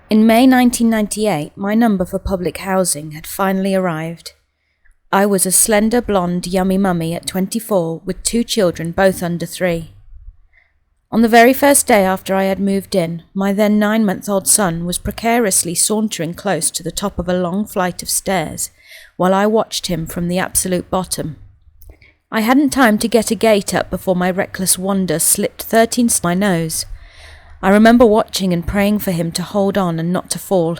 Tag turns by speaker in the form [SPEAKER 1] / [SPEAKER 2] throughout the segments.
[SPEAKER 1] In May 1998, my number for public housing had finally arrived. I was a slender, blonde, yummy mummy at 24 with 2 children, both under 3. On the very first day after I had moved in, my then 9-month-old son was precariously sauntering close to the top of a long flight of stairs while I watched him from the absolute bottom. I hadn't time to get a gate up before my reckless wander slipped 13 my nose. I remember watching and praying for him to hold on and not to fall.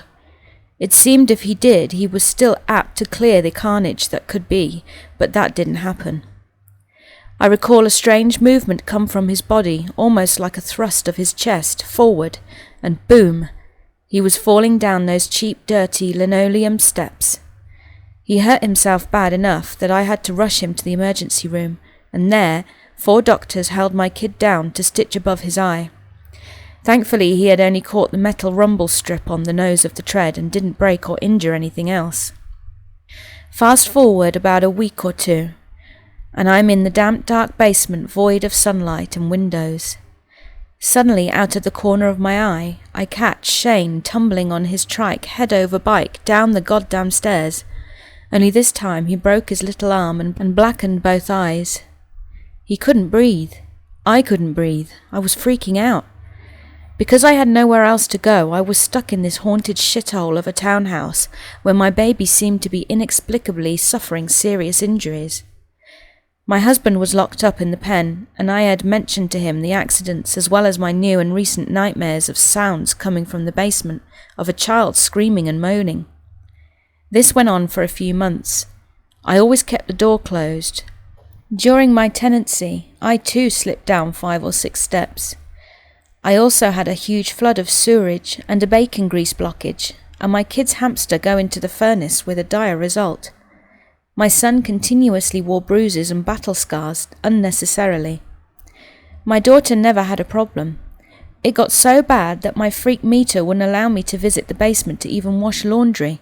[SPEAKER 1] It seemed if he did, he was still apt to clear the carnage that could be, but that didn't happen. I recall a strange movement come from his body, almost like a thrust of his chest, forward, and boom! He was falling down those cheap, dirty linoleum steps. He hurt himself bad enough that I had to rush him to the emergency room, and there 4 doctors held my kid down to stitch above his eye. Thankfully, he had only caught the metal rumble strip on the nose of the tread and didn't break or injure anything else. Fast forward about a week or 2, and I'm in the damp, dark basement void of sunlight and windows. Suddenly, out of the corner of my eye, I catch Shane tumbling on his trike head over bike down the goddamn stairs. Only this time he broke his little arm and blackened both eyes. He couldn't breathe. I couldn't breathe. I was freaking out. Because I had nowhere else to go, I was stuck in this haunted shithole of a townhouse where my baby seemed to be inexplicably suffering serious injuries. My husband was locked up in the pen, and I had mentioned to him the accidents as well as my new and recent nightmares of sounds coming from the basement, of a child screaming and moaning. This went on for a few months. I always kept the door closed. During my tenancy, I too slipped down 5 or 6 steps. I also had a huge flood of sewerage and a bacon grease blockage, and my kid's hamster go into the furnace with a dire result. My son continuously wore bruises and battle scars unnecessarily. My daughter never had a problem. It got so bad that my freak meter wouldn't allow me to visit the basement to even wash laundry.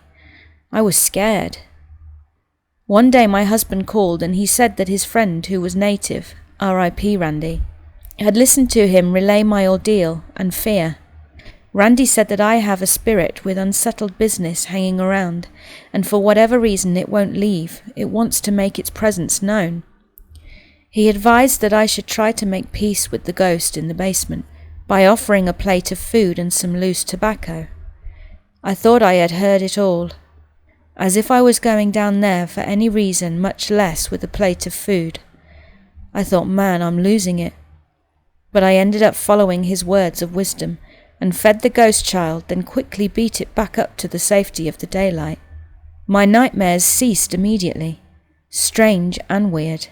[SPEAKER 1] I was scared. One day my husband called and he said that his friend, who was native, R.I.P. Randy, had listened to him relay my ordeal and fear. Randy said that I have a spirit with unsettled business hanging around, and for whatever reason it won't leave. It wants to make its presence known. He advised that I should try to make peace with the ghost in the basement by offering a plate of food and some loose tobacco. I thought I had heard it all. As if I was going down there for any reason, much less with a plate of food. I thought, man, I'm losing it. But I ended up following his words of wisdom and fed the ghost child, then quickly beat it back up to the safety of the daylight. My nightmares ceased immediately, strange and weird.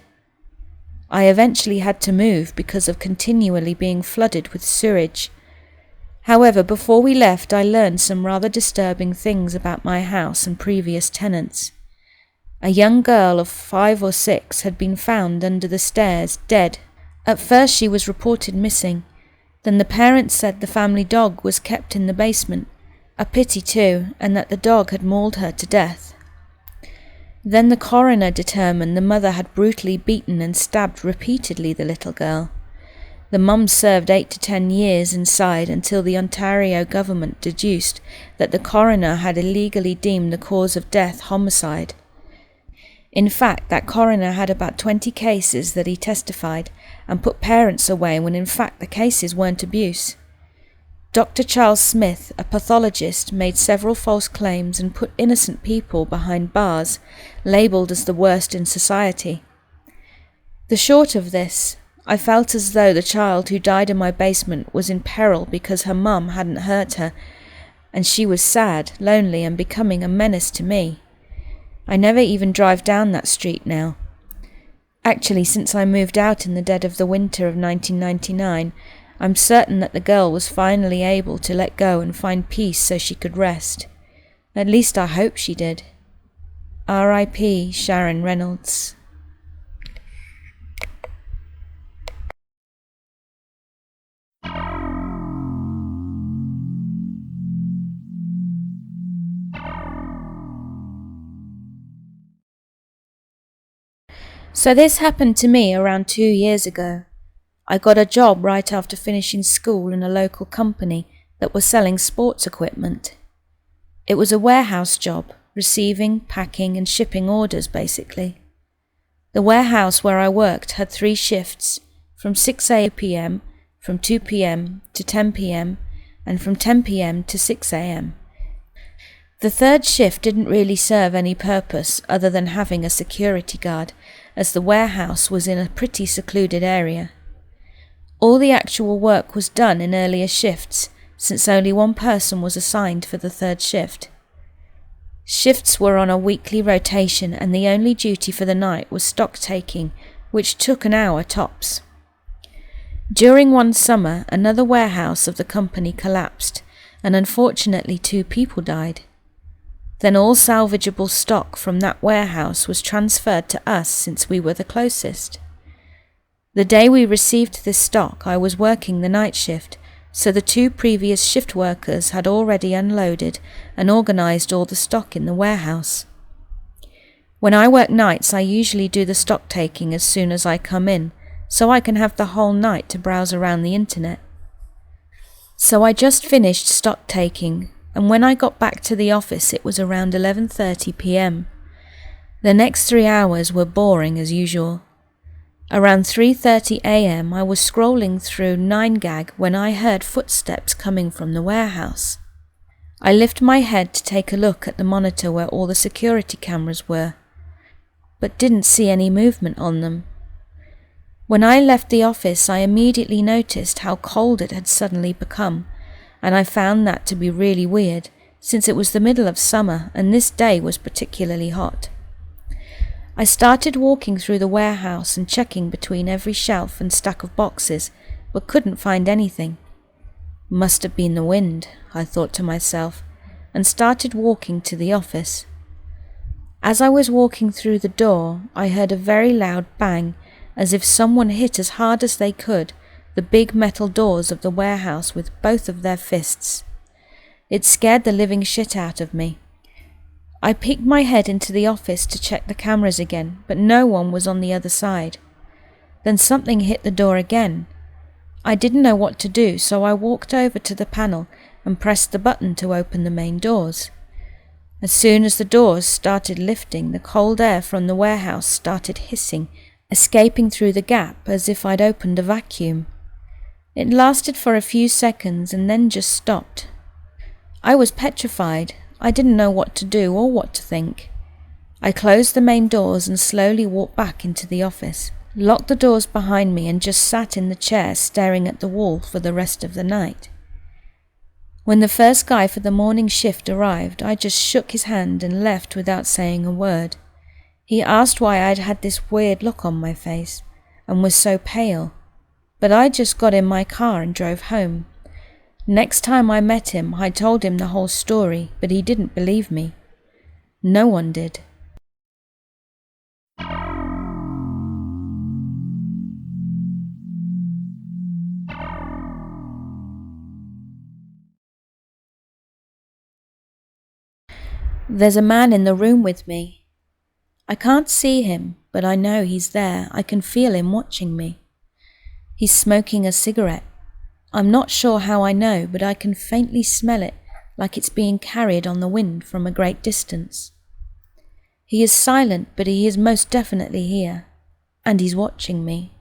[SPEAKER 1] I eventually had to move because of continually being flooded with sewage. However, before we left, I learned some rather disturbing things about my house and previous tenants. A young girl of 5 or 6 had been found under the stairs, dead. At first she was reported missing. Then the parents said the family dog was kept in the basement, a pity too, and that the dog had mauled her to death. Then the coroner determined the mother had brutally beaten and stabbed repeatedly the little girl. The mum served 8 to 10 years inside until the Ontario government deduced that the coroner had illegally deemed the cause of death homicide. In fact, that coroner had about 20 cases that he testified and put parents away when in fact the cases weren't abuse. Dr. Charles Smith, a pathologist, made several false claims and put innocent people behind bars, labelled as the worst in society. The short of this, I felt as though the child who died in my basement was in peril because her mum hadn't hurt her, and she was sad, lonely, and becoming a menace to me. I never even drive down that street now. Actually, since I moved out in the dead of the winter of 1999, I'm certain that the girl was finally able to let go and find peace so she could rest. At least I hope she did. R.I.P. Sharon Reynolds. So this happened to me around 2 years ago. I got a job right after finishing school in a local company that were selling sports equipment. It was a warehouse job, receiving, packing and shipping orders basically. The warehouse where I worked had 3 shifts, from 6 p.m, from 2 p.m. to 10 p.m, and from 10 p.m. to 6 a.m. The 3rd shift didn't really serve any purpose other than having a security guard, as the warehouse was in a pretty secluded area. All the actual work was done in earlier shifts, since only one person was assigned for the 3rd shift. Shifts were on a weekly rotation, and the only duty for the night was stock taking, which took an hour tops. During one summer, another warehouse of the company collapsed, and unfortunately 2 people died. Then all salvageable stock from that warehouse was transferred to us since we were the closest. The day we received this stock, I was working the night shift, so the 2 previous shift workers had already unloaded and organised all the stock in the warehouse. When I work nights, I usually do the stock taking as soon as I come in, so I can have the whole night to browse around the internet. So I just finished stock taking, and when I got back to the office it was around 11:30 p.m. The next 3 hours were boring as usual. Around 3:30 a.m. I was scrolling through 9gag when I heard footsteps coming from the warehouse. I lifted my head to take a look at the monitor where all the security cameras were, but didn't see any movement on them. When I left the office, I immediately noticed how cold it had suddenly become, and I found that to be really weird, since it was the middle of summer and this day was particularly hot. I started walking through the warehouse and checking between every shelf and stack of boxes, but couldn't find anything. Must have been the wind, I thought to myself, and started walking to the office. As I was walking through the door, I heard a very loud bang, as if someone hit as hard as they could the big metal doors of the warehouse with both of their fists. It scared the living shit out of me. I peeked my head into the office to check the cameras again, but no one was on the other side. Then something hit the door again. I didn't know what to do, so I walked over to the panel and pressed the button to open the main doors. As soon as the doors started lifting, the cold air from the warehouse started hissing, escaping through the gap as if I'd opened a vacuum. It lasted for a few seconds and then just stopped. I was petrified. I didn't know what to do or what to think. I closed the main doors and slowly walked back into the office, locked the doors behind me and just sat in the chair staring at the wall for the rest of the night. When the first guy for the morning shift arrived, I just shook his hand and left without saying a word. He asked why I'd had this weird look on my face and was so pale, but I just got in my car and drove home. Next time I met him, I told him the whole story, but he didn't believe me. No one did. There's a man in the room with me. I can't see him, but I know he's there. I can feel him watching me. He's smoking a cigarette. I'm not sure how I know, but I can faintly smell it, like it's being carried on the wind from a great distance. He is silent, but he is most definitely here, and he's watching me.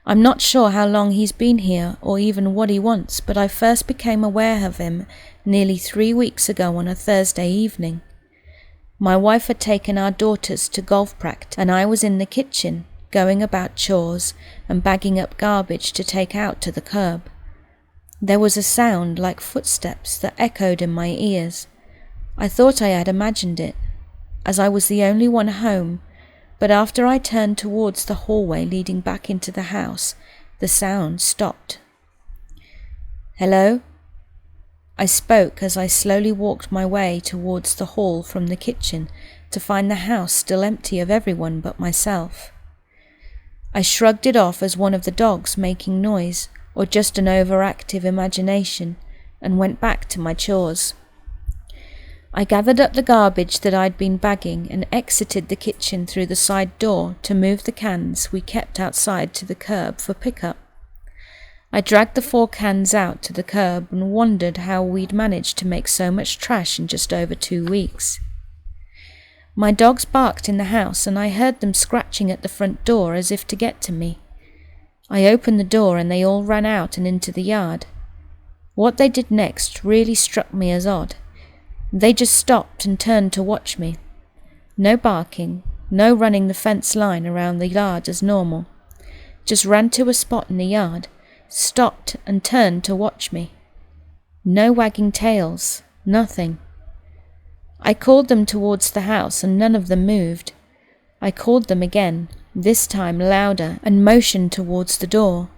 [SPEAKER 1] I'm not sure how long he's been here or even what he wants, but I first became aware of him nearly 3 weeks ago on a Thursday evening. My wife had taken our daughters to golf practice, and I was in the kitchen, going about chores and bagging up garbage to take out to the curb. There was a sound like footsteps that echoed in my ears. I thought I had imagined it, as I was the only one home, but after I turned towards the hallway leading back into the house, the sound stopped. "Hello?" I spoke as I slowly walked my way towards the hall from the kitchen to find the house still empty of everyone but myself. I shrugged it off as one of the dogs making noise or just an overactive imagination and went back to my chores. I gathered up the garbage that I'd been bagging and exited the kitchen through the side door to move the cans we kept outside to the curb for pickup. I dragged the 4 cans out to the curb and wondered how we'd managed to make so much trash in just over 2 weeks. My dogs barked in the house and I heard them scratching at the front door as if to get to me. I opened the door and they all ran out and into the yard. What they did next really struck me as odd. They just stopped and turned to watch me. No barking, no running the fence line around the yard as normal. Just ran to a spot in the yard, stopped and turned to watch me. No wagging tails, nothing. I called them towards the house and none of them moved. I called them again, this time louder, and motioned towards the door.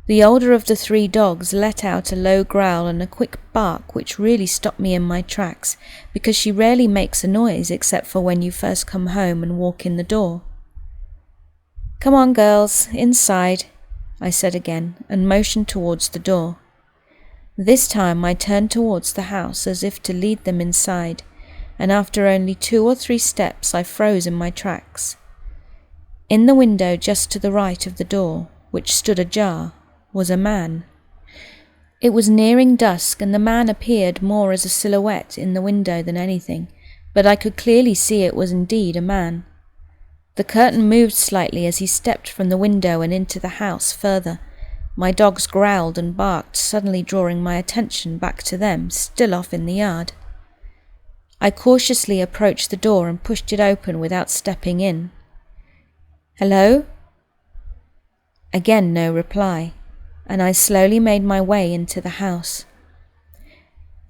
[SPEAKER 1] The older of the 3 dogs let out a low growl and a quick bark which really stopped me in my tracks, because she rarely makes a noise except for when you first come home and walk in the door. "Come on, girls, inside," I said again, and motioned towards the door. This time I turned towards the house as if to lead them inside, and after only 2 or 3 steps I froze in my tracks. In the window just to the right of the door, which stood ajar, was a man. It was nearing dusk and the man appeared more as a silhouette in the window than anything, but I could clearly see it was indeed a man. The curtain moved slightly as he stepped from the window and into the house further. My dogs growled and barked, suddenly drawing my attention back to them, still off in the yard. I cautiously approached the door and pushed it open without stepping in. "Hello?" Again no reply, and I slowly made my way into the house.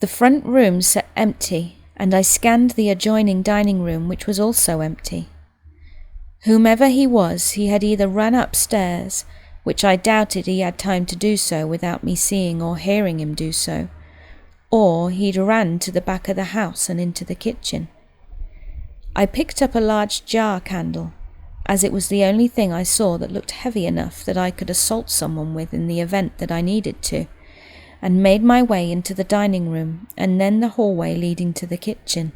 [SPEAKER 1] The front room sat empty, and I scanned the adjoining dining room, which was also empty. Whomever he was, he had either run upstairs, which I doubted he had time to do so without me seeing or hearing him do so, or he'd ran to the back of the house and into the kitchen. I picked up a large jar candle, as it was the only thing I saw that looked heavy enough that I could assault someone with in the event that I needed to, and made my way into the dining room and then the hallway leading to the kitchen.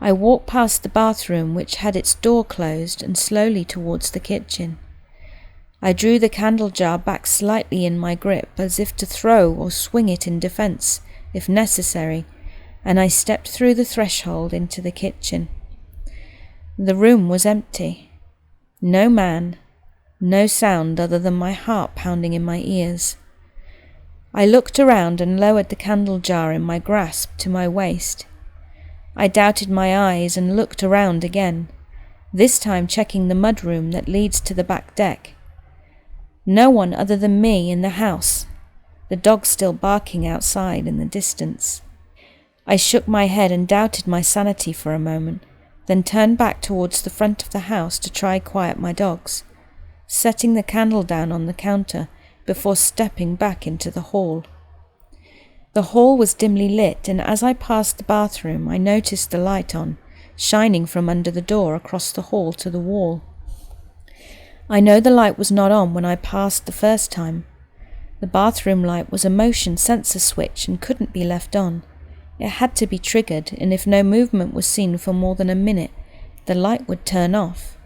[SPEAKER 1] I walked past the bathroom, which had its door closed, and slowly towards the kitchen. I drew the candle jar back slightly in my grip as if to throw or swing it in defence, if necessary, and I stepped through the threshold into the kitchen. The room was empty. No man, no sound other than my heart pounding in my ears. I looked around and lowered the candle jar in my grasp to my waist. I doubted my eyes and looked around again, this time checking the mudroom that leads to the back deck. No one other than me in the house, the dog still barking outside in the distance. I shook my head and doubted my sanity for a moment, then turned back towards the front of the house to try quiet my dogs, setting the candle down on the counter before stepping back into the hall. The hall was dimly lit, and as I passed the bathroom I noticed the light on, shining from under the door across the hall to the wall. I know the light was not on when I passed the first time. The bathroom light was a motion sensor switch and couldn't be left on. It had to be triggered, and if no movement was seen for more than a minute, the light would turn off.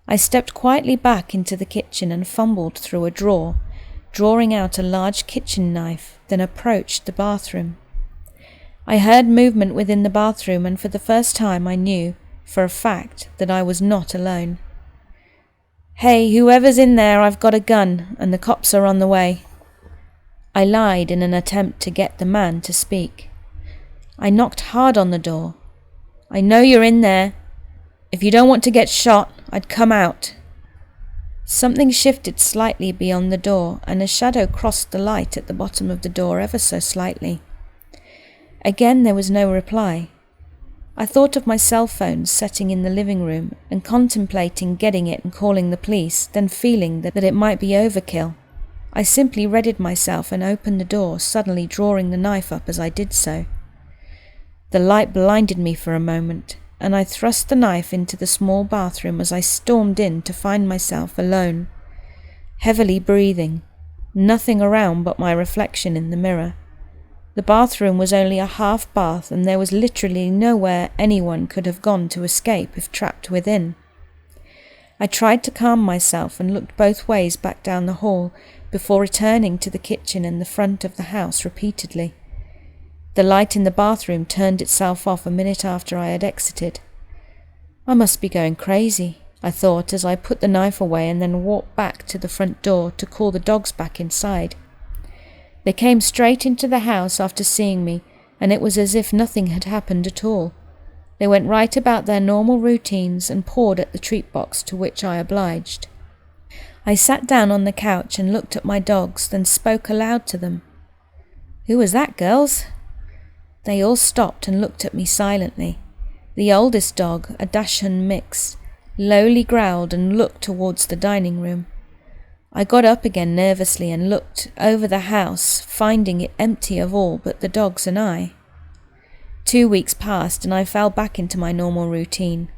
[SPEAKER 1] I stepped quietly back into the kitchen and fumbled through a drawer, drawing out a large kitchen knife, then approached the bathroom. I heard movement within the bathroom, and for the first time I knew, for a fact, that I was not alone. "Hey, whoever's in there, I've got a gun, and the cops are on the way." I lied in an attempt to get the man to speak. I knocked hard on the door. "I know you're in there. If you don't want to get shot, I'd come out." Something shifted slightly beyond the door, and a shadow crossed the light at the bottom of the door ever so slightly. Again there was no reply. I thought of my cell phone setting in the living room and contemplating getting it and calling the police, then feeling that it might be overkill. I simply readied myself and opened the door, suddenly drawing the knife up as I did so. The light blinded me for a moment, and I thrust the knife into the small bathroom as I stormed in to find myself alone, heavily breathing, nothing around but my reflection in the mirror. The bathroom was only a half bath, and there was literally nowhere anyone could have gone to escape if trapped within. I tried to calm myself and looked both ways back down the hall, before returning to the kitchen and the front of the house repeatedly. The light in the bathroom turned itself off a minute after I had exited. I must be going crazy, I thought as I put the knife away and then walked back to the front door to call the dogs back inside. They came straight into the house after seeing me, and it was as if nothing had happened at all. They went right about their normal routines and pawed at the treat box, to which I obliged. I sat down on the couch and looked at my dogs, then spoke aloud to them. "Who was that, girls?" They all stopped and looked at me silently. The oldest dog, a Dachshund mix, lowly growled and looked towards the dining room. I got up again nervously and looked over the house, finding it empty of all but the dogs and I. 2 weeks passed and I fell back into my normal routine.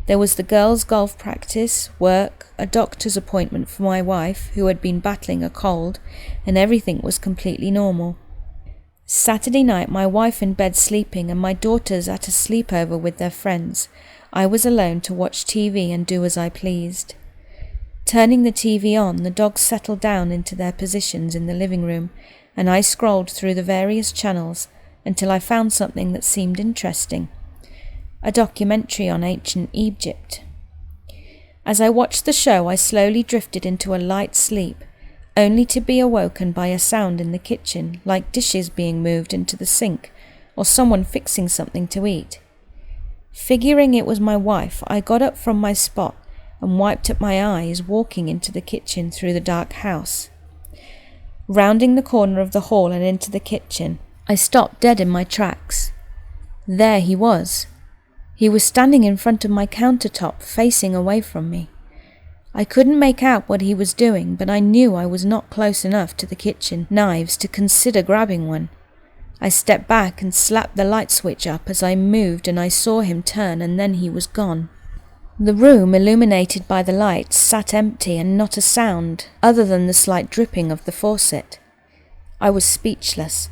[SPEAKER 1] There was the girls' golf practice, work, a doctor's appointment for my wife, who had been battling a cold, and everything was completely normal. Saturday night, my wife in bed sleeping and my daughters at a sleepover with their friends. I was alone to watch TV and do as I pleased. Turning the TV on, the dogs settled down into their positions in the living room, and I scrolled through the various channels until I found something that seemed interesting. A documentary on ancient Egypt. As I watched the show, I slowly drifted into a light sleep, only to be awoken by a sound in the kitchen, like dishes being moved into the sink, or someone fixing something to eat. Figuring it was my wife, I got up from my spot and wiped at my eyes, walking into the kitchen through the dark house. Rounding the corner of the hall and into the kitchen, I stopped dead in my tracks. There he was. He was standing in front of my countertop, facing away from me. I couldn't make out what he was doing, but I knew I was not close enough to the kitchen knives to consider grabbing one. I stepped back and slapped the light switch up as I moved, and I saw him turn, and then he was gone. The room, illuminated by the lights, sat empty and not a sound, other than the slight dripping of the faucet. I was speechless.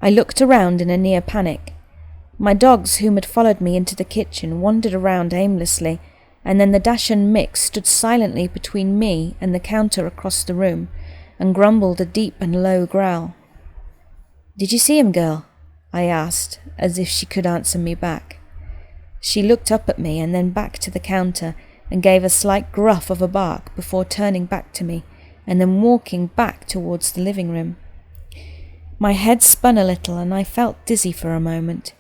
[SPEAKER 1] I looked around in a near panic. My dogs, whom had followed me into the kitchen, wandered around aimlessly, and then the Dachshund mix stood silently between me and the counter across the room, and grumbled a deep and low growl. "Did you see him, girl?" I asked, as if she could answer me back. She looked up at me and then back to the counter, and gave a slight gruff of a bark before turning back to me, and then walking back towards the living room. My head spun a little, and I felt dizzy for a moment.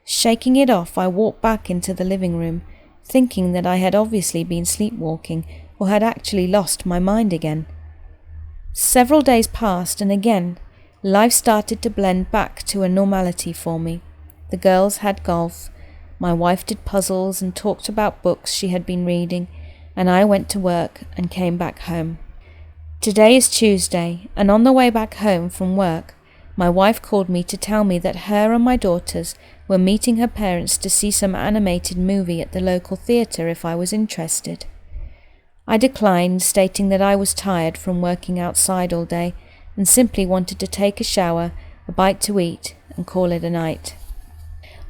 [SPEAKER 1] Shaking it off, I walked back into the living room, thinking that I had obviously been sleepwalking, or had actually lost my mind again. Several days passed, and again, life started to blend back to a normality for me. The girls had golf, my wife did puzzles and talked about books she had been reading, and I went to work and came back home. Today is Tuesday, and on the way back home from work, my wife called me to tell me that her and my daughters were meeting her parents to see some animated movie at the local theatre if I was interested. I declined, stating that I was tired from working outside all day and simply wanted to take a shower, a bite to eat, and call it a night.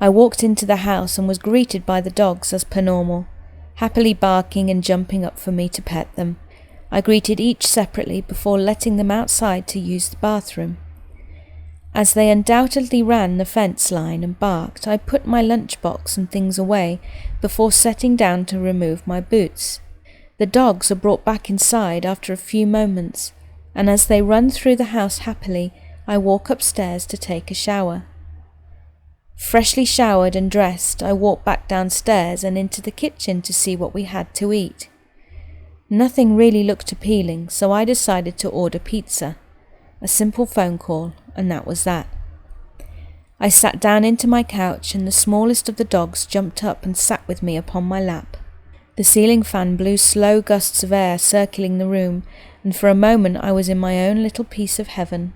[SPEAKER 1] I walked into the house and was greeted by the dogs as per normal, happily barking and jumping up for me to pet them. I greeted each separately before letting them outside to use the bathroom. As they undoubtedly ran the fence line and barked, I put my lunchbox and things away before setting down to remove my boots. The dogs are brought back inside after a few moments, and as they run through the house happily, I walk upstairs to take a shower. Freshly showered and dressed, I walk back downstairs and into the kitchen to see what we had to eat. Nothing really looked appealing, so I decided to order pizza. A simple phone call, and that was that. I sat down into my couch, and the smallest of the dogs jumped up and sat with me upon my lap. The ceiling fan blew slow gusts of air circling the room, and for a moment I was in my own little piece of heaven.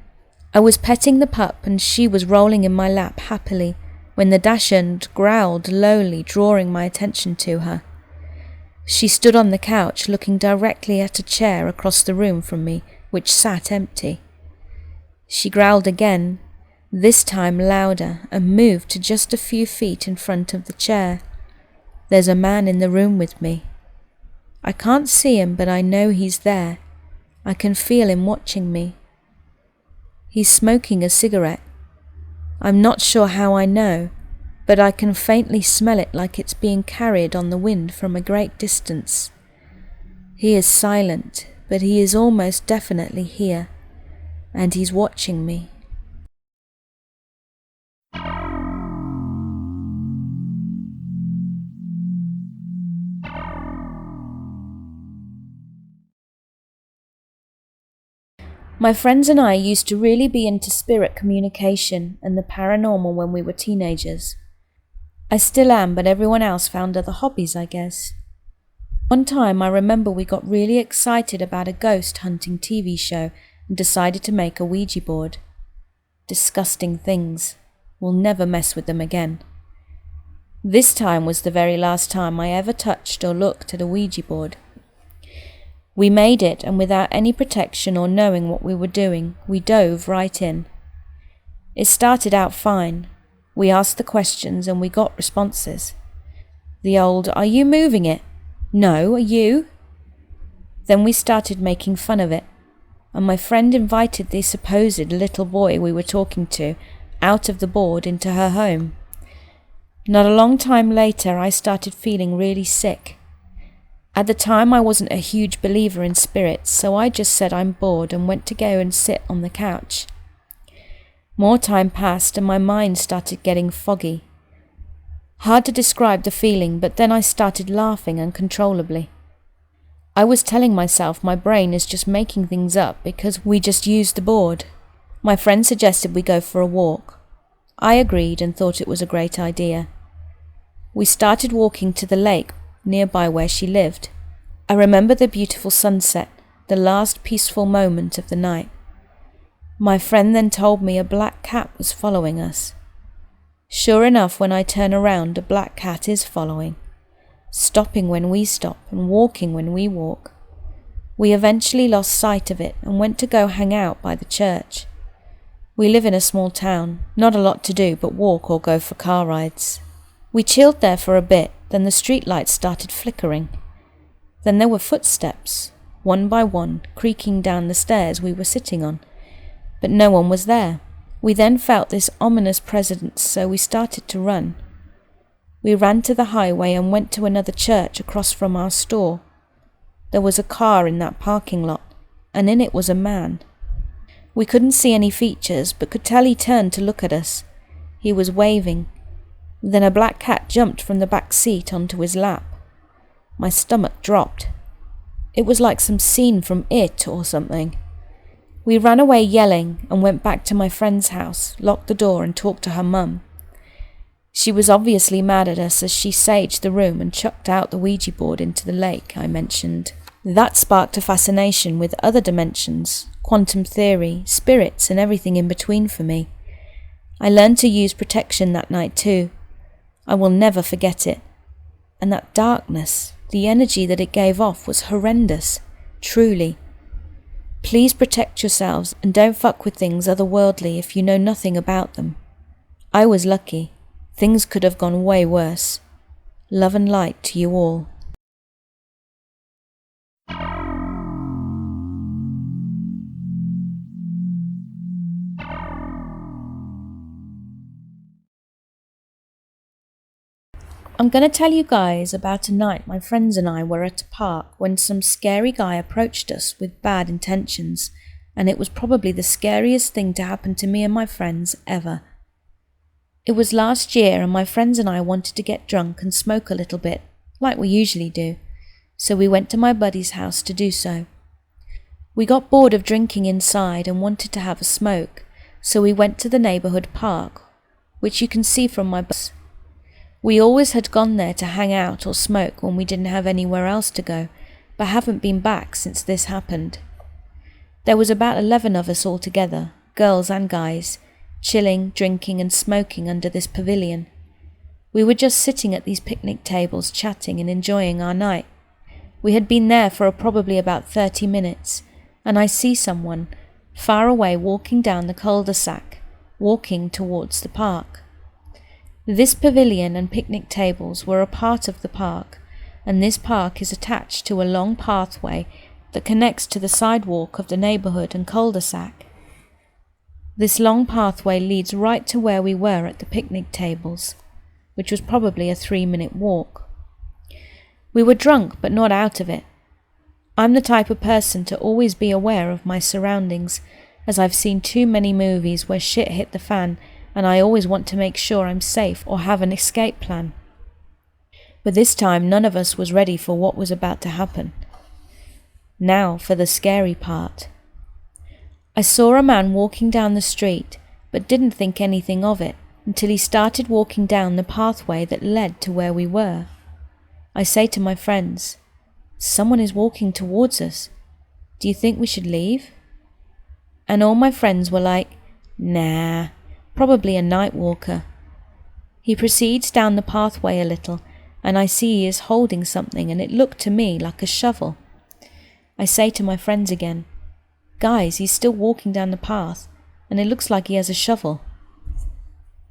[SPEAKER 1] I was petting the pup, and she was rolling in my lap happily, when the Dachshund growled lowly, drawing my attention to her. She stood on the couch, looking directly at a chair across the room from me, which sat empty. She growled again, this time louder, and moved to just a few feet in front of the chair. There's a man in the room with me. I can't see him, but I know he's there. I can feel him watching me. He's smoking a cigarette. I'm not sure how I know, but I can faintly smell it like it's being carried on the wind from a great distance. He is silent, but he is almost definitely here, and he's watching me. My friends and I used to really be into spirit communication and the paranormal when we were teenagers. I still am, but everyone else found other hobbies, I guess. One time I remember we got really excited about a ghost hunting TV show and decided to make a Ouija board. Disgusting things. We'll never mess with them again. This time was the very last time I ever touched or looked at a Ouija board. We made it, and without any protection or knowing what we were doing, we dove right in. It started out fine. We asked the questions and we got responses. The old, "Are you moving it?" "No, are you?" Then we started making fun of it, and my friend invited the supposed little boy we were talking to out of the board into her home. Not a long time later, I started feeling really sick. At the time, I wasn't a huge believer in spirits, so I just said I'm bored and went to go and sit on the couch. More time passed and my mind started getting foggy. Hard to describe the feeling, but then I started laughing uncontrollably. I was telling myself my brain is just making things up because we just used the board. My friend suggested we go for a walk. I agreed and thought it was a great idea. We started walking to the lake nearby where she lived. I remember the beautiful sunset, the last peaceful moment of the night. My friend then told me a black cat was following us. Sure enough, when I turn around, a black cat is following, stopping when we stop and walking when we walk. We eventually lost sight of it and went to go hang out by the church. We live in a small town, not a lot to do but walk or go for car rides. We chilled there for a bit, then the street lights started flickering. Then there were footsteps, one by one, creaking down the stairs we were sitting on, but no one was there. We then felt this ominous presence, so we started to run. We ran to the highway and went to another church across from our store. There was a car in that parking lot, and in it was a man. We couldn't see any features, but could tell he turned to look at us. He was waving. Then a black cat jumped from the back seat onto his lap. My stomach dropped. It was like some scene from It or something. We ran away yelling and went back to my friend's house, locked the door and talked to her mum. She was obviously mad at us as she saged the room and chucked out the Ouija board into the lake I mentioned. That sparked a fascination with other dimensions, quantum theory, spirits and everything in between for me. I learned to use protection that night too. I will never forget it. And that darkness, the energy that it gave off was horrendous, truly. Please protect yourselves and don't fuck with things otherworldly if you know nothing about them. I was lucky. Things could have gone way worse. Love and light to you all. I'm going to tell you guys about a night my friends and I were at a park when some scary guy approached us with bad intentions, and it was probably the scariest thing to happen to me and my friends ever. It was last year and my friends and I wanted to get drunk and smoke a little bit, like we usually do, so we went to my buddy's house to do so. We got bored of drinking inside and wanted to have a smoke, so we went to the neighbourhood park, which you can see from my bus. We always had gone there to hang out or smoke when we didn't have anywhere else to go, but haven't been back since this happened. There was about 11 of us all together, girls and guys, chilling, drinking and smoking under this pavilion. We were just sitting at these picnic tables chatting and enjoying our night. We had been there for probably about 30 minutes, and I see someone far away walking down the cul-de-sac, walking towards the park. This pavilion and picnic tables were a part of the park, and this park is attached to a long pathway that connects to the sidewalk of the neighbourhood and cul-de-sac. This long pathway leads right to where we were at the picnic tables, which was probably a 3-minute walk. We were drunk, but not out of it. I'm the type of person to always be aware of my surroundings, as I've seen too many movies where shit hit the fan, and I always want to make sure I'm safe or have an escape plan. But this time none of us was ready for what was about to happen. Now for the scary part. I saw a man walking down the street, but didn't think anything of it until he started walking down the pathway that led to where we were. I say to my friends, "Someone is walking towards us. Do you think we should leave?" And all my friends were like, "Nah, probably a night walker." He proceeds down the pathway a little, and I see he is holding something, and it looked to me like a shovel. I say to my friends again, "Guys, he's still walking down the path, and it looks like he has a shovel."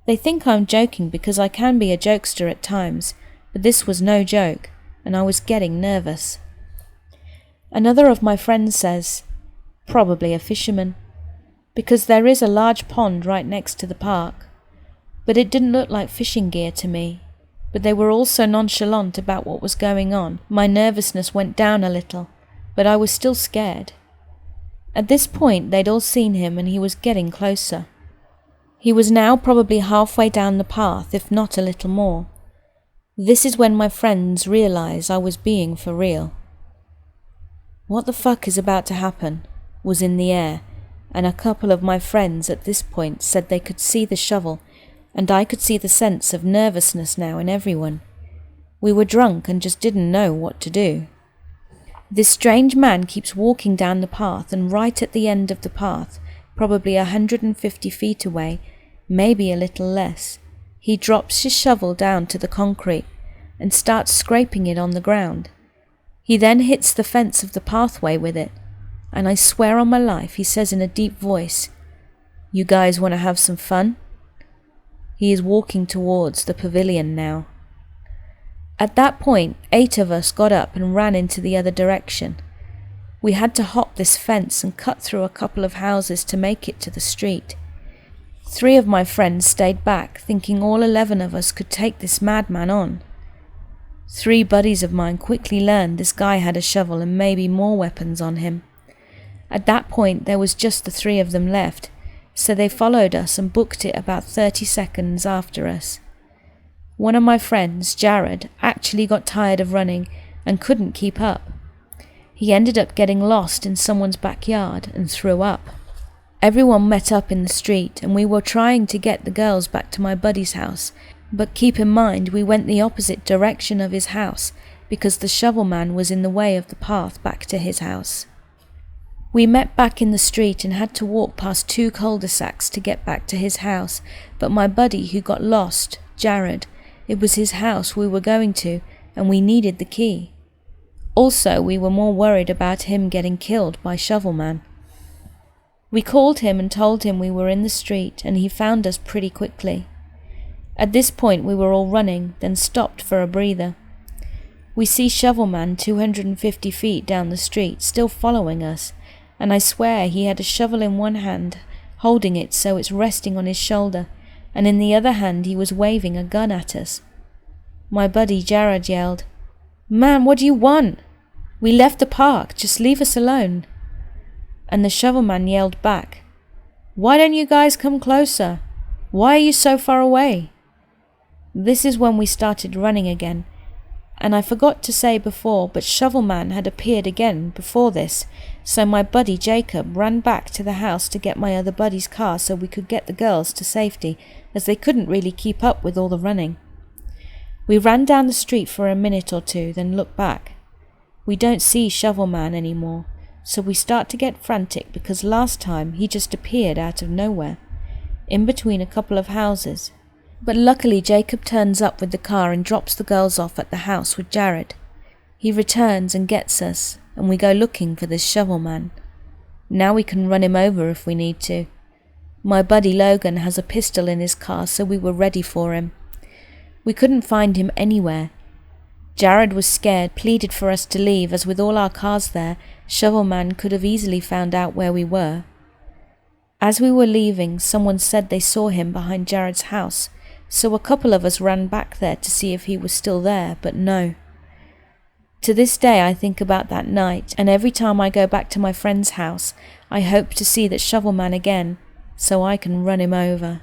[SPEAKER 1] They think I'm joking because I can be a jokester at times, but this was no joke, and I was getting nervous. Another of my friends says, "Probably a fisherman," because there is a large pond right next to the park. But it didn't look like fishing gear to me. But they were all so nonchalant about what was going on, my nervousness went down a little, but I was still scared. At this point they'd all seen him and he was getting closer. He was now probably halfway down the path, if not a little more. This is when my friends realised I was being for real. "What the fuck is about to happen?" was in the air, and a couple of my friends at this point said they could see the shovel, and I could see the sense of nervousness now in everyone. We were drunk and just didn't know what to do. This strange man keeps walking down the path, and right at the end of the path, probably 150 feet away, maybe a little less, he drops his shovel down to the concrete and starts scraping it on the ground. He then hits the fence of the pathway with it, and I swear on my life he says in a deep voice, "You guys want to have some fun?" He is walking towards the pavilion now. At that point, 8 of us got up and ran into the other direction. We had to hop this fence and cut through a couple of houses to make it to the street. 3 of my friends stayed back, thinking all 11 of us could take this madman on. 3 buddies of mine quickly learned this guy had a shovel and maybe more weapons on him. At that point there was just the 3 of them left, so they followed us and booked it about 30 seconds after us. One of my friends, Jared, actually got tired of running and couldn't keep up. He ended up getting lost in someone's backyard and threw up. Everyone met up in the street and we were trying to get the girls back to my buddy's house, but keep in mind we went the opposite direction of his house because the shovel man was in the way of the path back to his house. We met back in the street and had to walk past 2 cul-de-sacs to get back to his house, but my buddy who got lost, Jared, it was his house we were going to and we needed the key. Also, we were more worried about him getting killed by Shovelman. We called him and told him we were in the street and he found us pretty quickly. At this point we were all running, then stopped for a breather. We see Shovelman 250 feet down the street still following us, and I swear he had a shovel in one hand, holding it so it's resting on his shoulder, and in the other hand he was waving a gun at us. My buddy Jared yelled, "Man, what do you want? We left the park, just leave us alone." And the shovelman yelled back, "Why don't you guys come closer? Why are you so far away?" This is when we started running again, and I forgot to say before, but Shovelman had appeared again before this, so my buddy Jacob ran back to the house to get my other buddy's car so we could get the girls to safety, as they couldn't really keep up with all the running. We ran down the street for a minute or 2, then looked back. We don't see Shovelman anymore, so we start to get frantic because last time he just appeared out of nowhere, in between a couple of houses. But luckily Jacob turns up with the car and drops the girls off at the house with Jared. He returns and gets us, and we go looking for this Shovelman. Now we can run him over if we need to. My buddy Logan has a pistol in his car, so we were ready for him. We couldn't find him anywhere. Jared was scared, pleaded for us to leave, as with all our cars there, Shovelman could have easily found out where we were. As we were leaving, someone said they saw him behind Jared's house, so a couple of us ran back there to see if he was still there, but no. To this day I think about that night, and every time I go back to my friend's house, I hope to see that Shovelman again, so I can run him over.